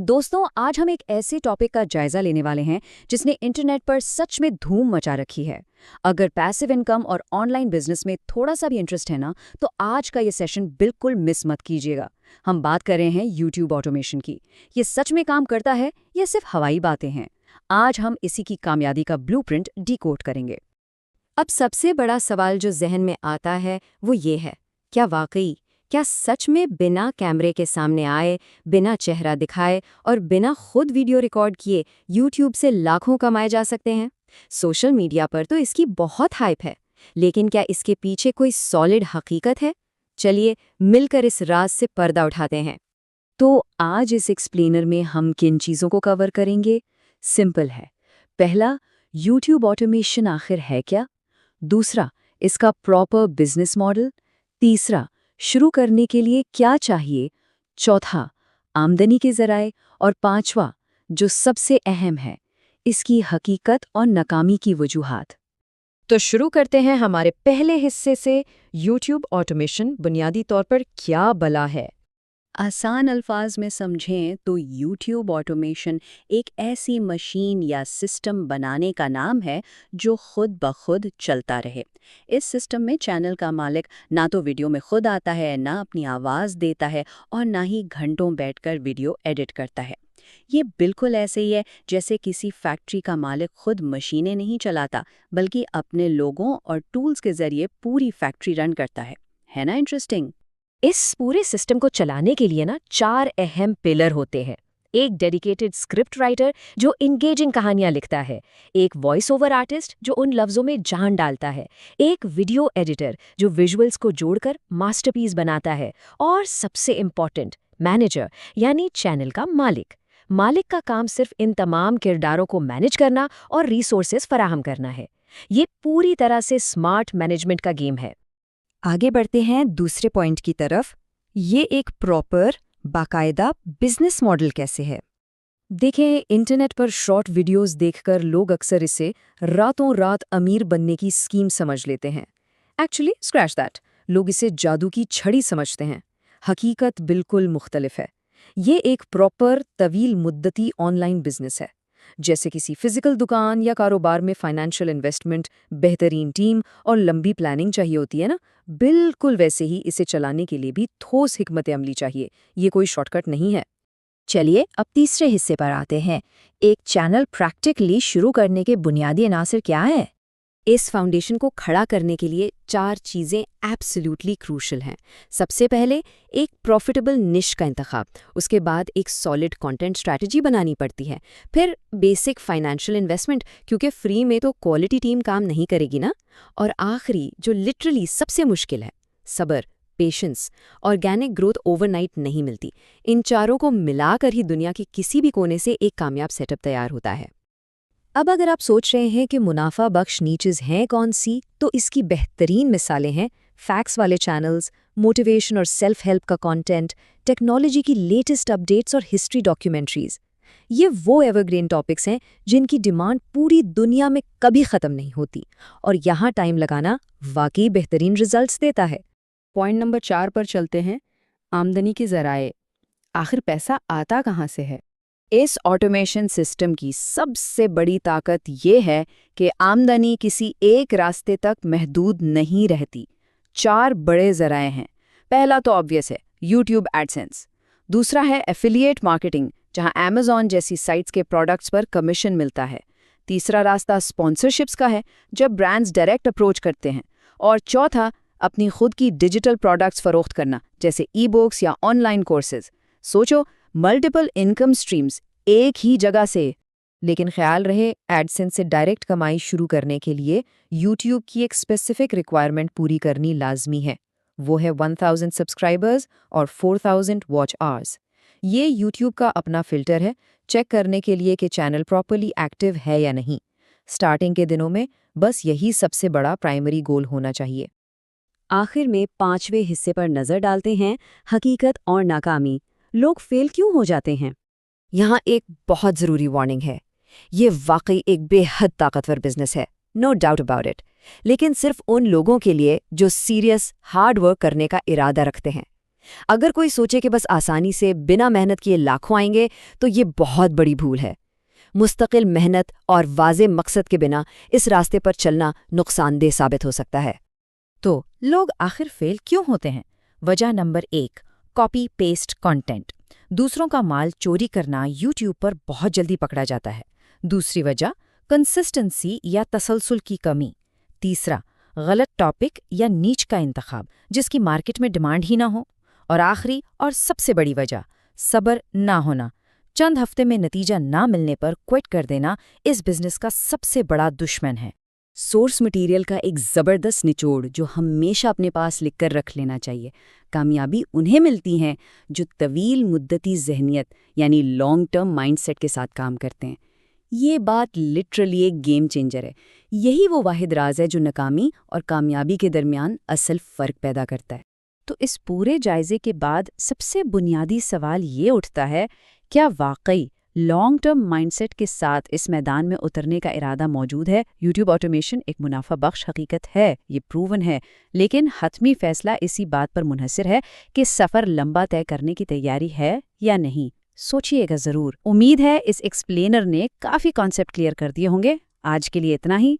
दोस्तों, आज हम एक ऐसे टॉपिक का जायजा लेने वाले हैं जिसने इंटरनेट पर सच में धूम मचा रखी है। अगर पैसिव इनकम और ऑनलाइन बिजनेस में थोड़ा सा भी इंटरेस्ट है ना, तो आज का ये सेशन बिल्कुल मिस मत कीजिएगा। हम बात कर रहे हैं यूट्यूब ऑटोमेशन की। ये सच में काम करता है या सिर्फ हवाई बातें हैं? आज हम इसी की कामयाबी का ब्लूप्रिंट डिकोड करेंगे। अब सबसे बड़ा सवाल जो जहन में आता है वो ये है, क्या सच में बिना कैमरे के सामने आए, बिना चेहरा दिखाए और बिना खुद वीडियो रिकॉर्ड किए यूट्यूब से लाखों कमाए जा सकते हैं? सोशल मीडिया पर तो इसकी बहुत हाइप है, लेकिन क्या इसके पीछे कोई सॉलिड हकीकत है? चलिए मिलकर इस राज से पर्दा उठाते हैं। तो आज इस एक्सप्लेनर में हम किन चीज़ों को कवर करेंगे? सिंपल है। पहला, यूट्यूब ऑटोमेशन आखिर है क्या? दूसरा, इसका प्रॉपर बिजनेस मॉडल। तीसरा, शुरू करने के लिए क्या चाहिए? चौथा, आमदनी के ज़राए। और पांचवा, जो सबसे अहम है, इसकी हकीकत और नाकामी की वजूहात। तो शुरू करते हैं हमारे पहले हिस्से से, यूट्यूब ऑटोमेशन बुनियादी तौर पर क्या भला है। आसान अल्फाज में समझें तो यूट्यूब ऑटोमेशन एक ऐसी मशीन या सिस्टम बनाने का नाम है जो खुद ब खुद चलता रहे। इस सिस्टम में चैनल का मालिक ना तो वीडियो में खुद आता है, ना अपनी आवाज़ देता है और ना ही घंटों बैठकर वीडियो एडिट करता है। ये बिल्कुल ऐसे ही है जैसे किसी फैक्ट्री का मालिक खुद मशीनें नहीं चलाता, बल्कि अपने लोगों और टूल्स के जरिए पूरी फैक्ट्री रन करता है ना इंटरेस्टिंग? इस पूरे सिस्टम को चलाने के लिए 4 अहम पिलर होते हैं। एक डेडिकेटेड स्क्रिप्ट राइटर जो इंगेजिंग कहानियां लिखता है, एक वॉइस ओवर आर्टिस्ट जो उन लफ्जों में जान डालता है, एक वीडियो एडिटर जो विजुअल्स को जोड़कर मास्टरपीस बनाता है, और सबसे इम्पॉर्टेंट, मैनेजर यानी चैनल का मालिक। मालिक का काम सिर्फ इन तमाम किरदारों को मैनेज करना और रिसोर्सेज फराहम करना है। ये पूरी तरह से स्मार्ट मैनेजमेंट का गेम है। आगे बढ़ते हैं दूसरे पॉइंट की तरफ। ये एक प्रॉपर बाकायदा बिजनेस मॉडल कैसे है? देखें, इंटरनेट पर शॉर्ट वीडियोस देखकर लोग अक्सर इसे रातों रात अमीर बनने की स्कीम समझ लेते हैं। एक्चुअली स्क्रैच दैट, लोग इसे जादू की छड़ी समझते हैं। हकीकत बिल्कुल मुख्तलिफ है। ये एक प्रॉपर तवील मुद्दती ऑनलाइन बिजनेस है। जैसे किसी फिजिकल दुकान या कारोबार में फाइनेंशियल इन्वेस्टमेंट, बेहतरीन टीम और लंबी प्लानिंग चाहिए होती है ना, बिल्कुल वैसे ही इसे चलाने के लिए भी ठोस हिकमत अमली चाहिए। ये कोई शॉर्टकट नहीं है। चलिए अब तीसरे हिस्से पर आते हैं। एक चैनल प्रैक्टिकली शुरू करने के बुनियादी अनासर क्या है? इस फाउंडेशन को खड़ा करने के लिए 4 चीज़ें एब्सोल्युटली क्रूशल हैं। सबसे पहले एक प्रॉफिटेबल निश का इंतखाब, उसके बाद एक सॉलिड कंटेंट स्ट्रैटेजी बनानी पड़ती है, फिर बेसिक फाइनेंशियल इन्वेस्टमेंट, क्योंकि फ्री में तो क्वालिटी टीम काम नहीं करेगी ना, और आखिरी जो लिटरली सबसे मुश्किल है, सब्र, पेशेंस। ऑर्गेनिक ग्रोथ ओवरनाइट नहीं मिलती। इन चारों को मिलाकर ही दुनिया के किसी भी कोने से एक कामयाब सेटअप तैयार होता है। अब अगर आप सोच रहे हैं कि मुनाफा बख्श नीचेज हैं कौन सी, तो इसकी बेहतरीन मिसालें हैं फैक्ट्स वाले चैनल्स, मोटिवेशन और सेल्फ हेल्प का कंटेंट, टेक्नोलॉजी की लेटेस्ट अपडेट्स और हिस्ट्री डॉक्यूमेंट्रीज। ये वो एवरग्रीन टॉपिक्स हैं जिनकी डिमांड पूरी दुनिया में कभी ख़त्म नहीं होती, और यहाँ टाइम लगाना वाकई बेहतरीन रिजल्ट्स देता है। पॉइंट नंबर 4 पर चलते हैं, आमदनी के ज़राए। आखिर पैसा आता कहाँ से है? इस ऑटोमेशन सिस्टम की सबसे बड़ी ताकत ये है कि आमदनी किसी एक रास्ते तक महदूद नहीं रहती। 4 बड़े ज़राए हैं। पहला तो ऑब्वियस है, यूट्यूब एडसेंस। दूसरा है एफिलिएट मार्केटिंग, जहां अमेज़न जैसी साइट्स के प्रोडक्ट्स पर कमीशन मिलता है। तीसरा रास्ता स्पॉन्सरशिप्स का है, जब ब्रांड्स डायरेक्ट अप्रोच करते हैं। और चौथा, अपनी खुद की डिजिटल प्रोडक्ट्स फरोख्त करना, जैसे ई बुक्स या ऑनलाइन कोर्सेज। सोचो, मल्टीपल इनकम स्ट्रीम्स एक ही जगह से। लेकिन ख्याल रहे, एडसेंस से डायरेक्ट कमाई शुरू करने के लिए यूट्यूब की एक स्पेसिफिक रिक्वायरमेंट पूरी करनी लाजमी है। वो है 1000 सब्सक्राइबर्स और 4000 वॉच आवर्स। ये यूट्यूब का अपना फिल्टर है, चेक करने के लिए कि चैनल प्रॉपर्ली एक्टिव है या नहीं। स्टार्टिंग के दिनों में बस यही सबसे बड़ा प्राइमरी गोल होना चाहिए। आखिर में 5वें हिस्से पर नज़र डालते हैं, हकीकत और नाकामी। लोग फेल क्यों हो जाते हैं? यहाँ एक बहुत ज़रूरी वार्निंग है। ये वाकई एक बेहद ताकतवर बिजनेस है, नो डाउट अबाउट इट, लेकिन सिर्फ उन लोगों के लिए जो सीरियस हार्ड वर्क करने का इरादा रखते हैं। اگر کوئی سوچے کہ بس آسانی سے بنا محنت کیے لاکھوں آئیں گے تو یہ بہت بڑی بھول ہے۔ مستقل محنت اور واضح مقصد کے بنا اس راستے پر چلنا نقصان دہ ثابت ہو سکتا ہے۔ تو لوگ آخر فیل کیوں ہوتے ہیں؟ وجہ نمبر 1، کاپی پیسٹ کانٹینٹ۔ دوسروں کا مال چوری کرنا یوٹیوب پر بہت جلدی پکڑا جاتا ہے۔ دوسری وجہ، کنسسٹنسی یا تسلسل کی کمی۔ تیسرا، غلط ٹاپک یا نیچ کا انتخاب جس کی مارکیٹ میں ڈیمانڈ ہی نہ ہو۔ اور آخری اور سب سے بڑی وجہ، صبر نہ ہونا۔ چند ہفتے میں نتیجہ نہ ملنے پر کوئٹ کر دینا اس بزنس کا سب سے بڑا دشمن ہے۔ سورس مٹیریل کا ایک زبردست نچوڑ جو ہمیشہ اپنے پاس لکھ کر رکھ لینا چاہیے۔ کامیابی انہیں ملتی ہیں جو طویل مدتی ذہنیت یعنی لانگ ٹرم مائنڈ سیٹ کے ساتھ کام کرتے ہیں۔ یہ بات لٹرلی ایک گیم چینجر ہے۔ یہی وہ واحد راز ہے جو ناکامی اور کامیابی کے درمیان اصل فرق پیدا کرتا ہے۔ تو اس پورے جائزے کے بعد سب سے بنیادی سوال یہ اٹھتا ہے، کیا واقعی لانگ ٹرم مائنڈ سیٹ کے ساتھ اس میدان میں اترنے کا ارادہ موجود ہے؟ یوٹیوب آٹومیشن ایک منافع بخش حقیقت ہے، یہ پروون ہے، لیکن حتمی فیصلہ اسی بات پر منحصر ہے کہ سفر لمبا طے کرنے کی تیاری ہے یا نہیں۔ سوچئے گا ضرور۔ امید ہے اس ایکسپلینر نے کافی کانسیپٹ کلیئر کر دیے ہوں گے۔ آج کے لیے اتنا ہی۔